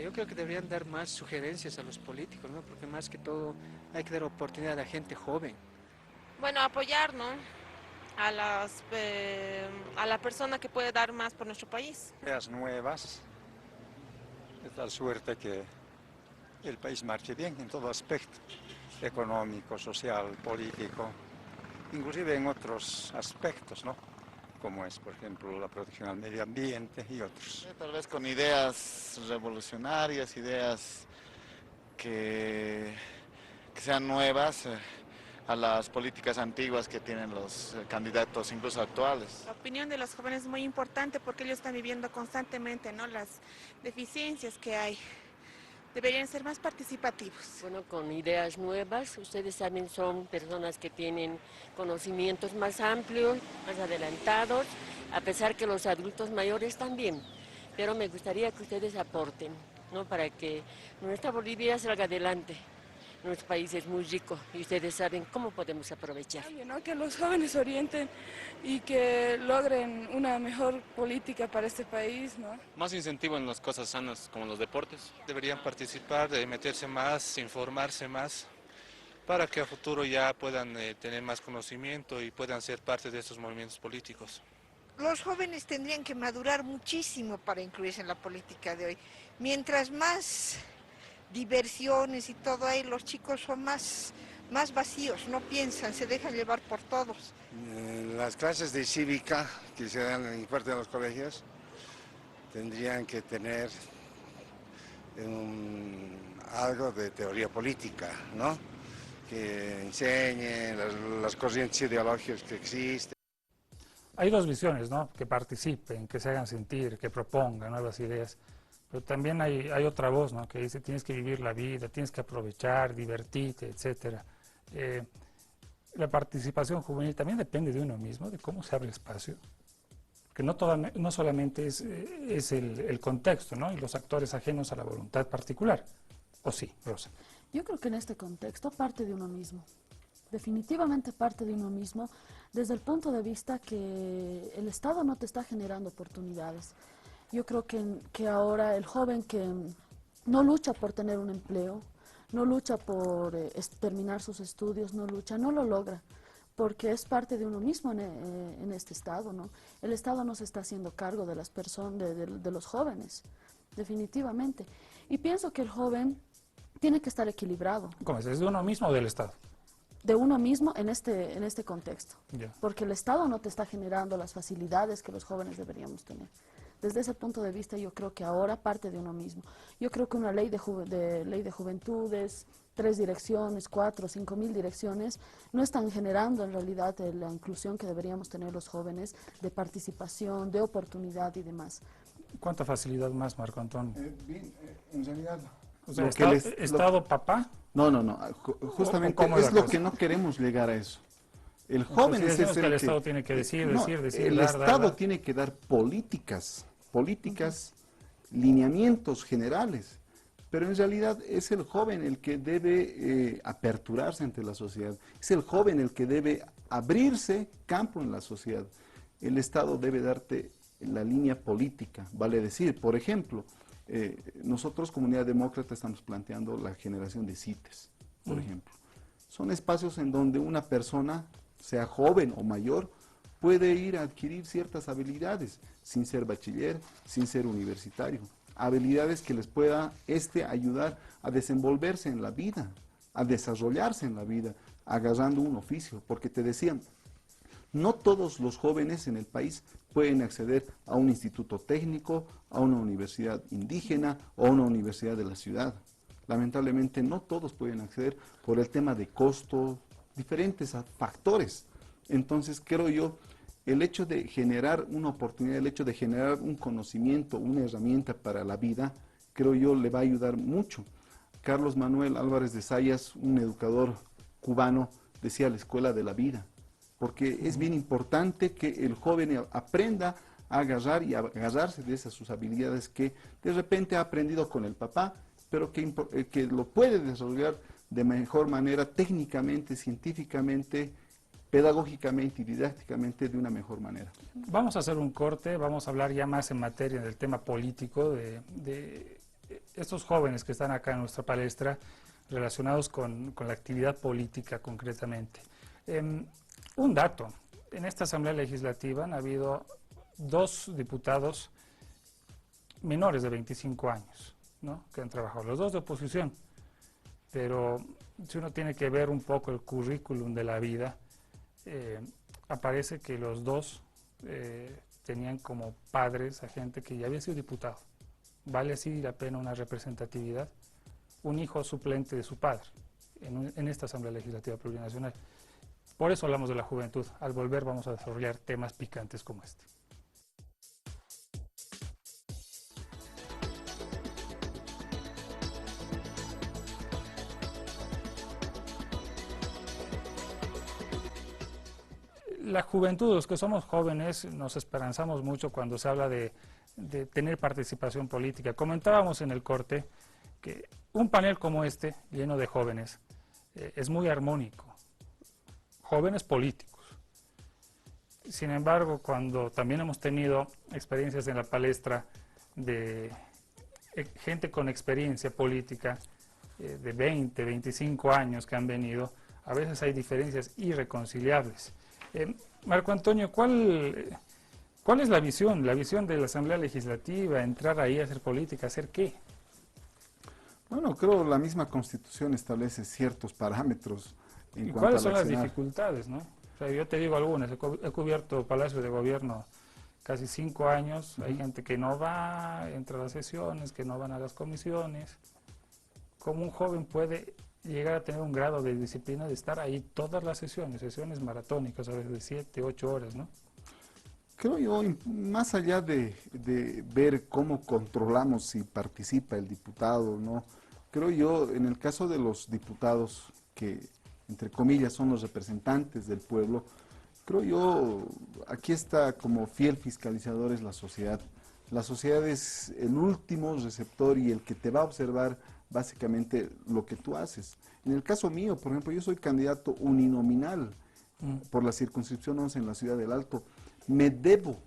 Yo creo que deberían dar más sugerencias a los políticos, ¿no? Porque más que todo hay que dar oportunidad a la gente joven. Bueno, apoyar, ¿no? A la persona que puede dar más por nuestro país. Ideas nuevas, de tal suerte que el país marche bien en todo aspecto, económico, social, político, inclusive en otros aspectos, ¿no? Como es, por ejemplo, la protección al medio ambiente y otros. Tal vez con ideas revolucionarias, ideas que sean nuevas a las políticas antiguas que tienen los candidatos, incluso actuales. La opinión de los jóvenes es muy importante porque ellos están viviendo constantemente, ¿no? Las deficiencias que hay. Deberían ser más participativos. Bueno, con ideas nuevas, ustedes también son personas que tienen conocimientos más amplios, más adelantados, a pesar que los adultos mayores también. Pero me gustaría que ustedes aporten, ¿no? Para que nuestra Bolivia salga adelante. Nuestro país es muy rico y ustedes saben cómo podemos aprovechar. ¿No? Que los jóvenes se orienten y que logren una mejor política para este país, ¿no? Más incentivo en las cosas sanas como los deportes. Deberían participar, meterse más, informarse más, para que a futuro ya puedan tener más conocimiento y puedan ser parte de estos movimientos políticos. Los jóvenes tendrían que madurar muchísimo para incluirse en la política de hoy. Mientras más diversiones y todo ahí, los chicos son más vacíos, no piensan, se dejan llevar por todos. Las clases de cívica que se dan en parte de los colegios tendrían que tener algo de teoría política, ¿no? Que enseñen las corrientes ideológicas que existen. Hay dos visiones, ¿no? Que participen, que se hagan sentir, que propongan nuevas ideas. Pero también hay otra voz, ¿no? Que dice tienes que vivir la vida, tienes que aprovechar, divertirte, etcétera. La participación juvenil también depende de uno mismo, de cómo se abre espacio. Que no solamente es el contexto, ¿no? Y los actores ajenos a la voluntad particular. ¿O sí, Rosa? Yo creo que en este contexto parte de uno mismo. Definitivamente parte de uno mismo, desde el punto de vista que el Estado no te está generando oportunidades. Yo creo que ahora el joven que no lucha por tener un empleo, no lucha por terminar sus estudios, no lo logra, porque es parte de uno mismo en este Estado, ¿no? El Estado no se está haciendo cargo de las personas, de los jóvenes, definitivamente. Y pienso que el joven tiene que estar equilibrado. ¿Cómo es? ¿Es de uno mismo o del Estado? De uno mismo en este contexto, Ya. porque el Estado no te está generando las facilidades que los jóvenes deberíamos tener. Desde ese punto de vista yo creo que ahora parte de uno mismo. Yo creo que una ley de juventudes, 3 direcciones, 4, 5.000 direcciones, no están generando en realidad la inclusión que deberíamos tener los jóvenes de participación, de oportunidad y demás. ¿Cuánta facilidad más, Marco Antonio? Bien, en realidad... O sea, ¿Estado papá? No, justamente ¿Cómo es es la lo cosa? que no queremos llegar a eso. El Entonces, joven si es decimos el que el Estado tiene que decir, el dar. Estado tiene que dar políticas, lineamientos generales, pero en realidad es el joven el que debe aperturarse ante la sociedad, es el joven el que debe abrirse campo en la sociedad. El Estado debe darte la línea política, vale decir, por ejemplo, nosotros, Comunidad Demócrata, estamos planteando la generación de CITES, por ejemplo. Son espacios en donde una persona, sea joven o mayor, puede ir a adquirir ciertas habilidades, sin ser bachiller, sin ser universitario. Habilidades que les pueda ayudar a desenvolverse en la vida, a desarrollarse en la vida, agarrando un oficio. Porque te decían, no todos los jóvenes en el país pueden acceder a un instituto técnico, a una universidad indígena o a una universidad de la ciudad. Lamentablemente no todos pueden acceder por el tema de costo, diferentes factores. Entonces creo yo, el hecho de generar una oportunidad, el hecho de generar un conocimiento, una herramienta para la vida, creo yo le va a ayudar mucho. Carlos Manuel Álvarez de Zayas, un educador cubano, decía la escuela de la vida, porque es bien importante que el joven aprenda a agarrar y a agarrarse de esas sus habilidades que de repente ha aprendido con el papá, pero que lo puede desarrollar de mejor manera, técnicamente, científicamente, pedagógicamente y didácticamente de una mejor manera. Vamos a hacer un corte, vamos a hablar ya más en materia del tema político, de estos jóvenes que están acá en nuestra palestra, relacionados con la actividad política concretamente. Un dato, en esta Asamblea Legislativa han habido 2 diputados menores de 25 años, ¿no?, que han trabajado, los 2 de oposición, pero si uno tiene que ver un poco el currículum de la vida, aparece que los 2 tenían como padres a gente que ya había sido diputado. Vale así la pena una representatividad, un hijo suplente de su padre en esta Asamblea Legislativa Plurinacional. Por eso hablamos de la juventud. Al volver vamos a desarrollar temas picantes como este. La juventud, los que somos jóvenes, nos esperanzamos mucho cuando se habla de tener participación política. Comentábamos en el corte que un panel como este, lleno de jóvenes, es muy armónico. Jóvenes políticos. Sin embargo, cuando también hemos tenido experiencias en la palestra de gente con experiencia política, de 20, 25 años que han venido, a veces hay diferencias irreconciliables. Marco Antonio, ¿cuál es la visión de la Asamblea Legislativa? ¿Entrar ahí a hacer política? ¿Hacer qué? Bueno, creo que la misma Constitución establece ciertos parámetros en ¿Y cuanto cuáles al son las accionar. dificultades, no? O sea, yo te digo algunas, he cubierto Palacio de Gobierno casi 5 años, hay gente que no va, entra a las sesiones, que no van a las comisiones. ¿Cómo un joven puede llegar a tener un grado de disciplina de estar ahí todas las sesiones maratónicas, a veces de 7, 8 horas, ¿no? Creo yo, más allá de ver cómo controlamos si participa el diputado o no, creo yo, en el caso de los diputados que entre comillas, son los representantes del pueblo, creo yo, aquí está como fiel fiscalizador es la sociedad. La sociedad es el último receptor y el que te va a observar básicamente lo que tú haces. En el caso mío, por ejemplo, yo soy candidato uninominal por la circunscripción 11 en la Ciudad del Alto. Me debo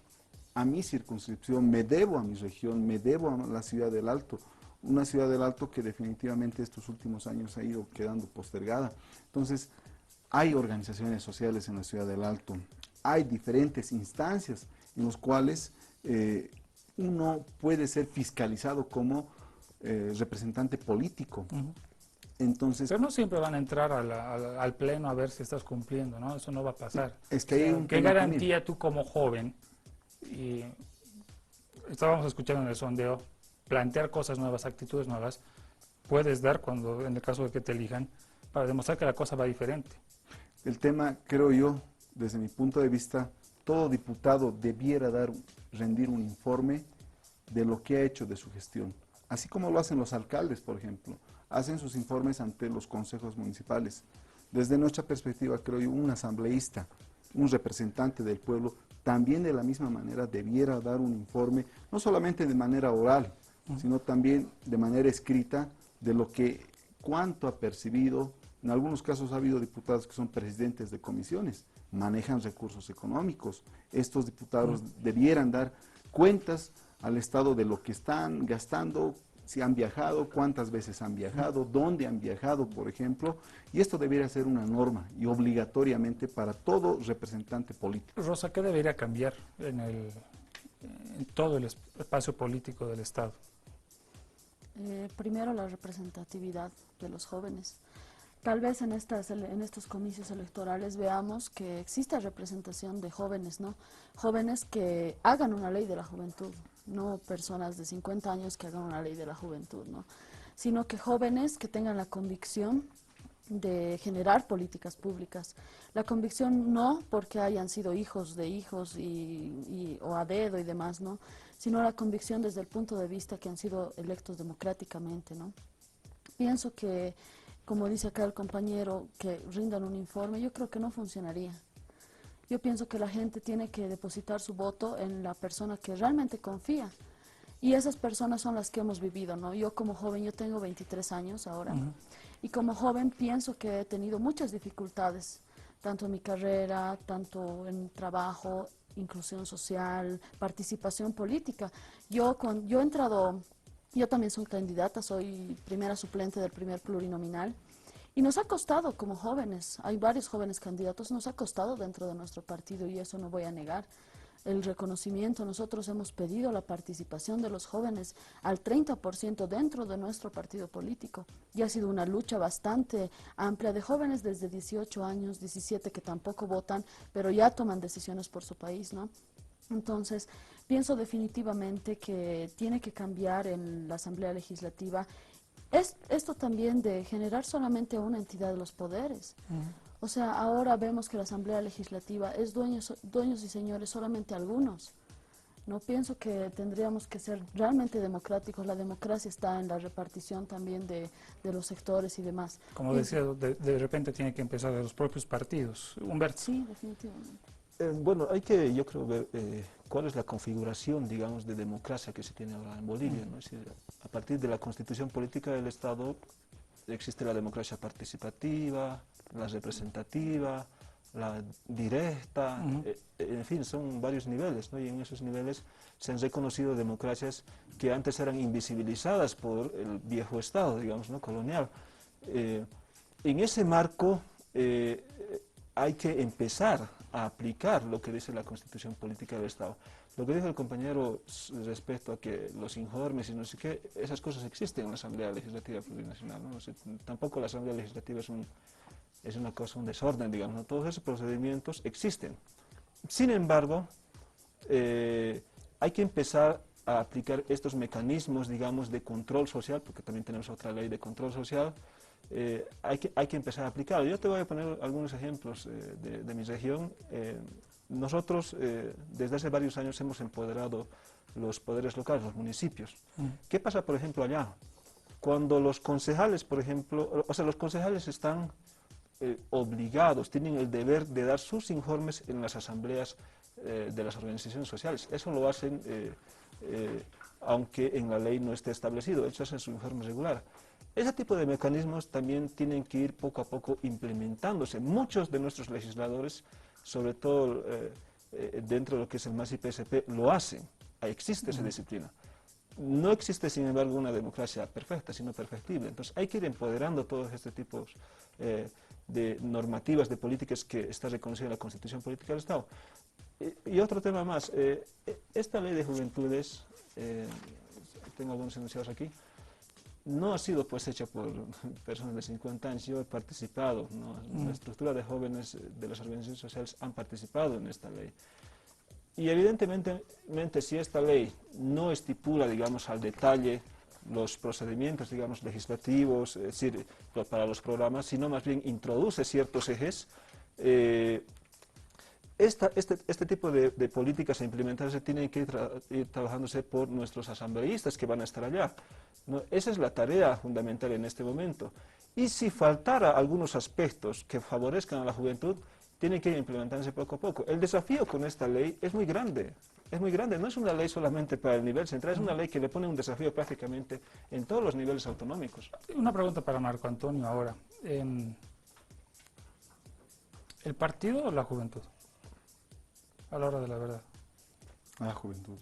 a mi circunscripción, me debo a mi región, me debo a la Ciudad del Alto. Una Ciudad del Alto que definitivamente estos últimos años ha ido quedando postergada. Entonces, hay organizaciones sociales en la Ciudad del Alto, hay diferentes instancias en las cuales uno puede ser fiscalizado como representante político. Entonces, pero no siempre van a entrar al pleno a ver si estás cumpliendo, ¿no? Eso no va a pasar. Es que hay un ¿Qué garantía tú como joven, y estábamos escuchando en el sondeo, plantear cosas nuevas, actitudes nuevas, puedes dar cuando, en el caso de que te elijan, para demostrar que la cosa va diferente? El tema, creo yo, desde mi punto de vista, todo diputado debiera rendir un informe de lo que ha hecho de su gestión. Así como lo hacen los alcaldes, por ejemplo, hacen sus informes ante los consejos municipales. Desde nuestra perspectiva, creo yo, un asambleísta, un representante del pueblo, también de la misma manera debiera dar un informe, no solamente de manera oral, sino también de manera escrita, de lo que, cuánto ha percibido. En algunos casos ha habido diputados que son presidentes de comisiones, manejan recursos económicos. Estos diputados debieran dar cuentas al Estado de lo que están gastando, si han viajado, cuántas veces han viajado, dónde han viajado, por ejemplo, y esto debería ser una norma y obligatoriamente para todo representante político. Rosa, ¿qué debería cambiar en todo el espacio político del Estado? Primero, la representatividad de los jóvenes. Tal vez en estos comicios electorales veamos que existe representación de jóvenes, ¿no? Jóvenes que hagan una ley de la juventud, no personas de 50 años que hagan una ley de la juventud, ¿no? Sino que jóvenes que tengan la convicción de generar políticas públicas. La convicción no porque hayan sido hijos de hijos o a dedo y demás, ¿no? Sino la convicción desde el punto de vista que han sido electos democráticamente, ¿no? Pienso que, como dice acá el compañero, que rindan un informe, yo creo que no funcionaría. Yo pienso que la gente tiene que depositar su voto en la persona que realmente confía. Y esas personas son las que hemos vivido, ¿no? Yo como joven, yo tengo 23 años ahora, y como joven pienso que he tenido muchas dificultades, tanto en mi carrera, tanto en trabajo, inclusión social, participación política. Yo también soy candidata, soy primera suplente del primer plurinominal, y nos ha costado como jóvenes, hay varios jóvenes candidatos, nos ha costado dentro de nuestro partido, y eso no voy a negar. El reconocimiento, nosotros hemos pedido la participación de los jóvenes al 30% dentro de nuestro partido político, y ha sido una lucha bastante amplia de jóvenes desde 18 años, 17 que tampoco votan, pero ya toman decisiones por su país, ¿no? Entonces, pienso definitivamente que tiene que cambiar en la Asamblea Legislativa esto también de generar solamente una entidad de los poderes. O sea, ahora vemos que la Asamblea Legislativa es dueños y señores solamente algunos. No pienso que tendríamos que ser realmente democráticos. La democracia está en la repartición también de los sectores y demás. Como decía, de repente tiene que empezar de los propios partidos. Humberto. Sí, definitivamente. Bueno, hay que, yo creo, ver cuál es la configuración, digamos, de democracia que se tiene ahora en Bolivia, ¿no? Es decir, a partir de la constitución política del Estado existe la democracia participativa, la representativa, la directa, en fin, son varios niveles, ¿no? Y en esos niveles se han reconocido democracias que antes eran invisibilizadas por el viejo Estado, digamos, ¿no? Colonial. En ese marco hay que empezar a aplicar lo que dice la Constitución Política del Estado. Lo que dijo el compañero respecto a que los informes y no sé qué, esas cosas existen en la Asamblea Legislativa Plurinacional, ¿no? O sea, tampoco la Asamblea Legislativa es una cosa, un desorden, digamos, ¿no? Todos esos procedimientos existen. Sin embargo, hay que empezar a aplicar estos mecanismos, digamos, de control social, porque también tenemos otra ley de control social. Hay que empezar a aplicarlo. Yo te voy a poner algunos ejemplos de mi región. Nosotros desde hace varios años hemos empoderado los poderes locales, los municipios. ¿Qué pasa, por ejemplo, allá? Cuando los concejales, por ejemplo, o sea, los concejales están obligados, tienen el deber de dar sus informes en las asambleas de las organizaciones sociales. Eso lo hacen, aunque en la ley no esté establecido, ellos hacen su informe regular. Ese tipo de mecanismos también tienen que ir poco a poco implementándose. Muchos de nuestros legisladores, sobre todo dentro de lo que es el MAS y PSP, lo hacen. Existe esa disciplina. No existe, sin embargo, una democracia perfecta, sino perfectible. Entonces hay que ir empoderando todos estos tipos de normativas, de políticas que está reconocida en la Constitución Política del Estado. Y otro tema más, esta ley de juventudes, tengo algunos enunciados aquí, no ha sido pues hecha por personas de 50 años, yo he participado, ¿no? La estructura de jóvenes de las organizaciones sociales han participado en esta ley. Y evidentemente, si esta ley no estipula, digamos, al detalle los procedimientos, digamos, legislativos, es decir, para los programas, sino más bien introduce ciertos ejes, este tipo de políticas a implementarse tienen que ir trabajándose por nuestros asambleístas que van a estar allá, ¿no? Esa es la tarea fundamental en este momento. Y si faltara algunos aspectos que favorezcan a la juventud, tienen que ir implementándose poco a poco. El desafío con esta ley es muy grande, no es una ley solamente para el nivel central, es una ley que le pone un desafío prácticamente en todos los niveles autonómicos. Una pregunta para Marco Antonio ahora. ¿El partido o la juventud? A la hora de la verdad. La juventud.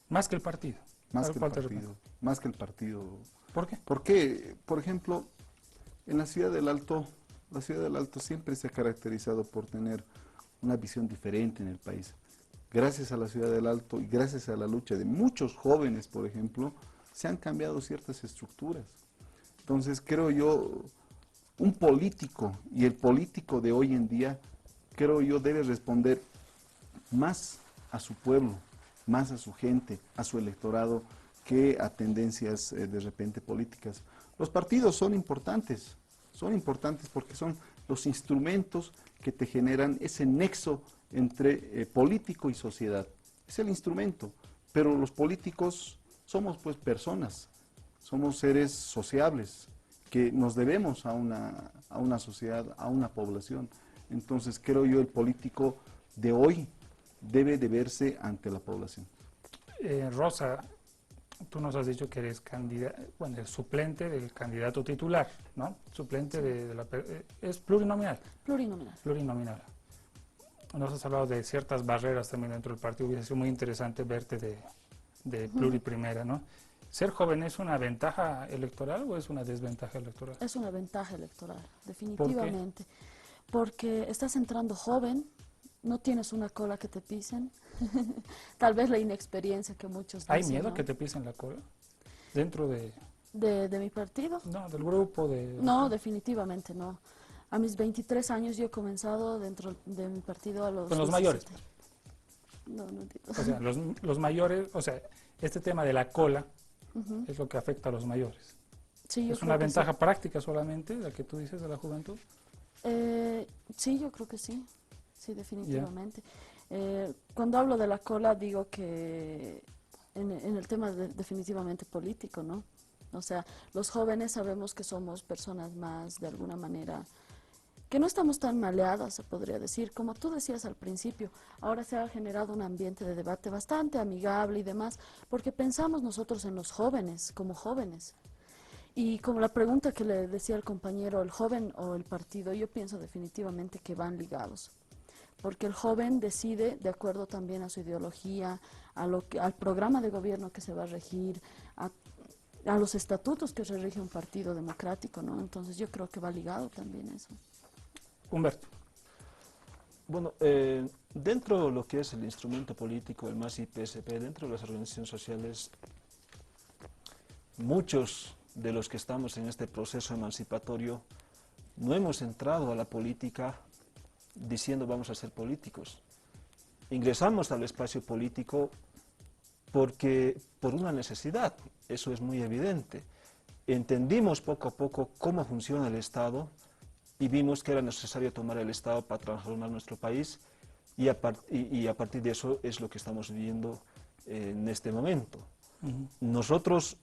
Más que el partido. Más que el partido. Más que el partido. ¿Por qué? Porque, por ejemplo, en la ciudad del Alto siempre se ha caracterizado por tener una visión diferente en el país. Gracias a la ciudad del Alto y gracias a la lucha de muchos jóvenes, por ejemplo, se han cambiado ciertas estructuras. Entonces, creo yo, un político, y el político de hoy en día, creo yo, debe responder más a su pueblo, más a su gente, a su electorado, que a tendencias de repente políticas. Los partidos son importantes porque son los instrumentos que te generan ese nexo entre político y sociedad. Es el instrumento, pero los políticos somos pues personas, somos seres sociables, que nos debemos a una sociedad, a una población. Entonces creo yo el político de hoy debe de verse ante la población. Rosa, tú nos has dicho que eres el suplente del candidato titular, ¿no? Suplente es plurinominal. Plurinominal. Nos has hablado de ciertas barreras también dentro del partido. Hubiese sido muy interesante verte de pluriprimera, ¿no? ¿Ser joven es una ventaja electoral o es una desventaja electoral? Es una ventaja electoral, definitivamente. Porque estás entrando joven, no tienes una cola que te pisen. Tal vez la inexperiencia que muchos dicen. ¿Hay miedo que te pisen la cola? ¿Dentro de mi partido? No, del grupo. No, definitivamente no. A mis 23 años yo he comenzado dentro de mi partido a los... ¿Con los mayores? No entiendo. O sea, los mayores, o sea, este tema de la cola es lo que afecta a los mayores. Sí, ¿Es una ventaja práctica solamente, la que tú dices de la juventud? Sí, yo creo que sí. Sí, definitivamente. Cuando hablo de la cola digo que en el tema definitivamente político, ¿no? O sea, los jóvenes sabemos que somos personas más, de alguna manera, que no estamos tan maleadas, se podría decir. Como tú decías al principio, ahora se ha generado un ambiente de debate bastante amigable y demás, porque pensamos nosotros en los jóvenes, como jóvenes. Y como la pregunta que le decía al compañero, ¿el joven o el partido? Yo pienso definitivamente que van ligados. Porque el joven decide de acuerdo también a su ideología, al programa de gobierno que se va a regir, a los estatutos que se rige un partido democrático, ¿no? Entonces yo creo que va ligado también eso. Humberto. Bueno, dentro de lo que es el instrumento político, el MAS y PSP, dentro de las organizaciones sociales, muchos de los que estamos en este proceso emancipatorio no hemos entrado a la política diciendo vamos a ser políticos. Ingresamos al espacio político por una necesidad, eso es muy evidente. Entendimos poco a poco cómo funciona el Estado y vimos que era necesario tomar el Estado para transformar nuestro país y a partir de eso es lo que estamos viviendo en este momento. Nosotros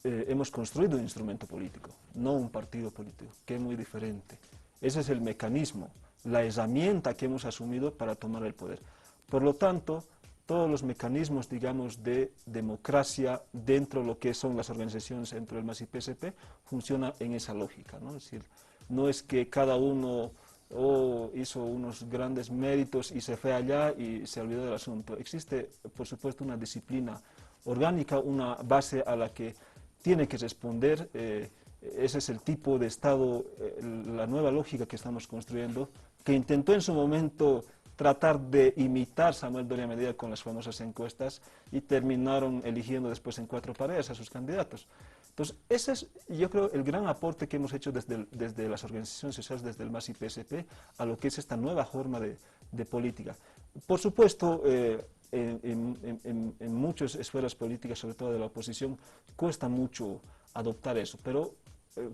hemos construido un instrumento político, no un partido político, que es muy diferente. Ese es el mecanismo, la herramienta que hemos asumido para tomar el poder. Por lo tanto, todos los mecanismos, digamos, de democracia dentro de lo que son las organizaciones dentro del MAS y PSP funcionan en esa lógica, ¿no? Es decir, no es que cada uno hizo unos grandes méritos y se fue allá y se olvidó del asunto. Existe, por supuesto, una disciplina orgánica, una base a la que tiene que responder. Ese es el tipo de Estado, la nueva lógica que estamos construyendo, que intentó en su momento tratar de imitar Samuel Doria Medina con las famosas encuestas y terminaron eligiendo después en 4 paredes a sus candidatos. Entonces, ese es, yo creo, el gran aporte que hemos hecho desde las organizaciones sociales, desde el MAS y PSP, a lo que es esta nueva forma de política. Por supuesto, en muchas esferas políticas, sobre todo de la oposición, cuesta mucho adoptar eso, pero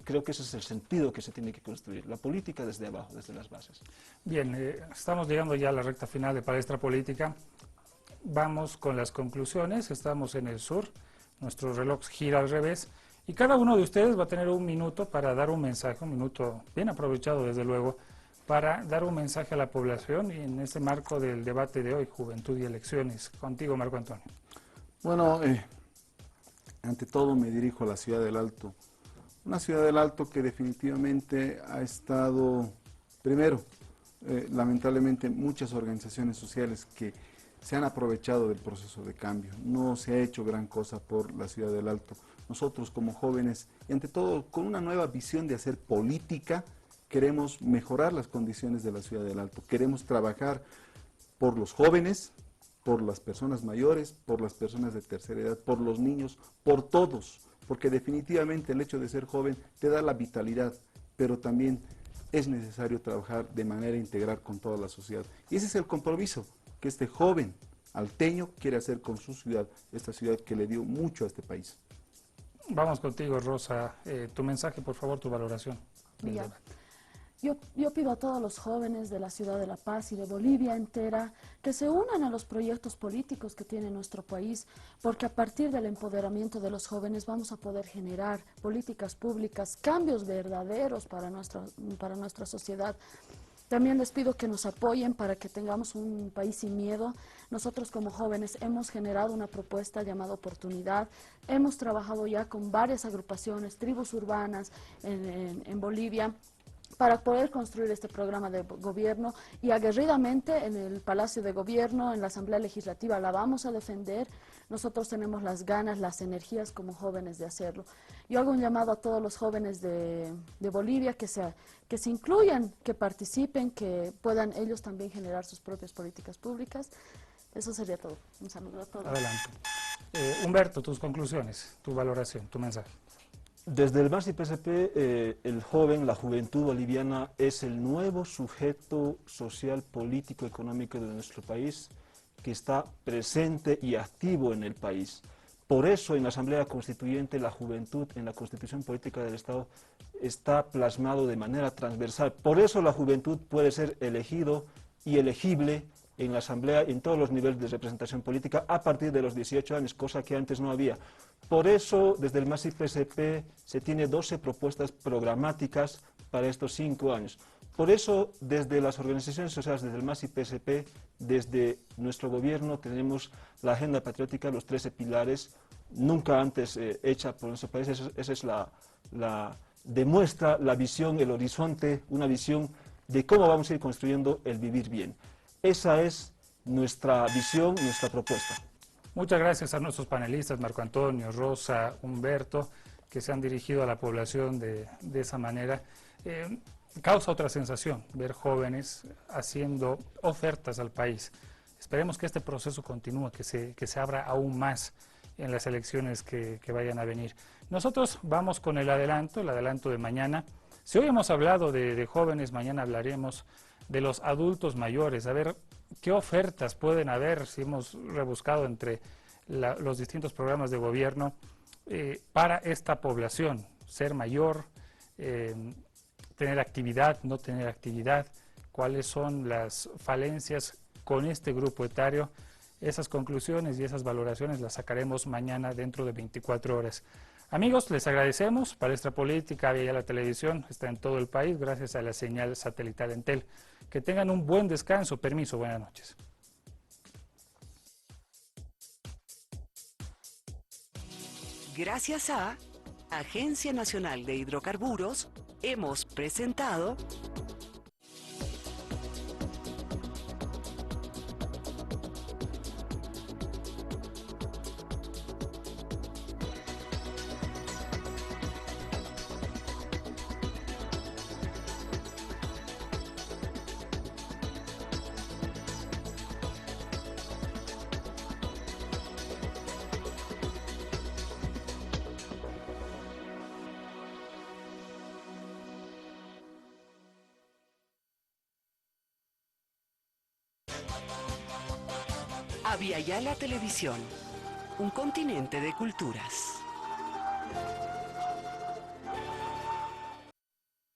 creo que ese es el sentido que se tiene que construir, la política desde abajo, desde las bases. Bien, estamos llegando ya a la recta final de Palestra Política. Vamos con las conclusiones. Estamos en el sur, nuestro reloj gira al revés y cada uno de ustedes va a tener un minuto para dar un mensaje, un minuto bien aprovechado desde luego, para dar un mensaje a la población y en este marco del debate de hoy, Juventud y Elecciones. Contigo, Marco Antonio. Bueno, ante todo me dirijo a la ciudad del Alto. Una ciudad del Alto que definitivamente ha estado, primero, lamentablemente muchas organizaciones sociales que se han aprovechado del proceso de cambio. No se ha hecho gran cosa por la ciudad del Alto. Nosotros como jóvenes, y ante todo con una nueva visión de hacer política, queremos mejorar las condiciones de la ciudad del Alto. Queremos trabajar por los jóvenes, por las personas mayores, por las personas de tercera edad, por los niños, por todos. Porque definitivamente el hecho de ser joven te da la vitalidad, pero también es necesario trabajar de manera integral con toda la sociedad. Y ese es el compromiso que este joven alteño quiere hacer con su ciudad, esta ciudad que le dio mucho a este país. Vamos contigo, Rosa. Tu mensaje, por favor, tu valoración. Bien. Yo pido a todos los jóvenes de la ciudad de La Paz y de Bolivia entera que se unan a los proyectos políticos que tiene nuestro país, porque a partir del empoderamiento de los jóvenes vamos a poder generar políticas públicas, cambios verdaderos para nuestra sociedad. También les pido que nos apoyen para que tengamos un país sin miedo. Nosotros como jóvenes hemos generado una propuesta llamada Oportunidad. Hemos trabajado ya con varias agrupaciones, tribus urbanas en Bolivia, para poder construir este programa de gobierno y aguerridamente en el Palacio de Gobierno, en la Asamblea Legislativa, la vamos a defender. Nosotros tenemos las ganas, las energías como jóvenes de hacerlo. Yo hago un llamado a todos los jóvenes de Bolivia que se incluyan, que participen, que puedan ellos también generar sus propias políticas públicas. Eso sería todo. Un saludo a todos. Adelante. Humberto, tus conclusiones, tu valoración, tu mensaje. Desde el MAS y PSP, el joven, la juventud boliviana es el nuevo sujeto social, político, económico de nuestro país que está presente y activo en el país. Por eso en la Asamblea Constituyente la juventud en la Constitución Política del Estado está plasmado de manera transversal. Por eso la juventud puede ser elegido y elegible en la Asamblea en todos los niveles de representación política a partir de los 18 años, cosa que antes no había. Por eso, desde el MAS y PSP se tiene 12 propuestas programáticas para estos 5 años. Por eso, desde las organizaciones sociales, desde el MAS y PSP, desde nuestro gobierno, tenemos la Agenda Patriótica, los 13 pilares, nunca antes hecha por nuestro país. Esa es demuestra la visión, el horizonte, una visión de cómo vamos a ir construyendo el vivir bien. Esa es nuestra visión, nuestra propuesta. Muchas gracias a nuestros panelistas, Marco Antonio, Rosa, Humberto, que se han dirigido a la población de esa manera. Causa otra sensación ver jóvenes haciendo ofertas al país. Esperemos que este proceso continúe, que se abra aún más en las elecciones que vayan a venir. Nosotros vamos con el adelanto de mañana. Si hoy hemos hablado de jóvenes, mañana hablaremos de los adultos mayores, a ver qué ofertas pueden haber, si hemos rebuscado entre los distintos programas de gobierno para esta población, ser mayor, tener actividad, no tener actividad, cuáles son las falencias con este grupo etario. Esas conclusiones y esas valoraciones las sacaremos mañana dentro de 24 horas. Amigos, les agradecemos. Palestra Política, Vía la Televisión, está en todo el país gracias a la señal satelital Entel. Que tengan un buen descanso. Permiso, buenas noches. Gracias a Agencia Nacional de Hidrocarburos, hemos presentado Aviala Televisión, un continente de culturas.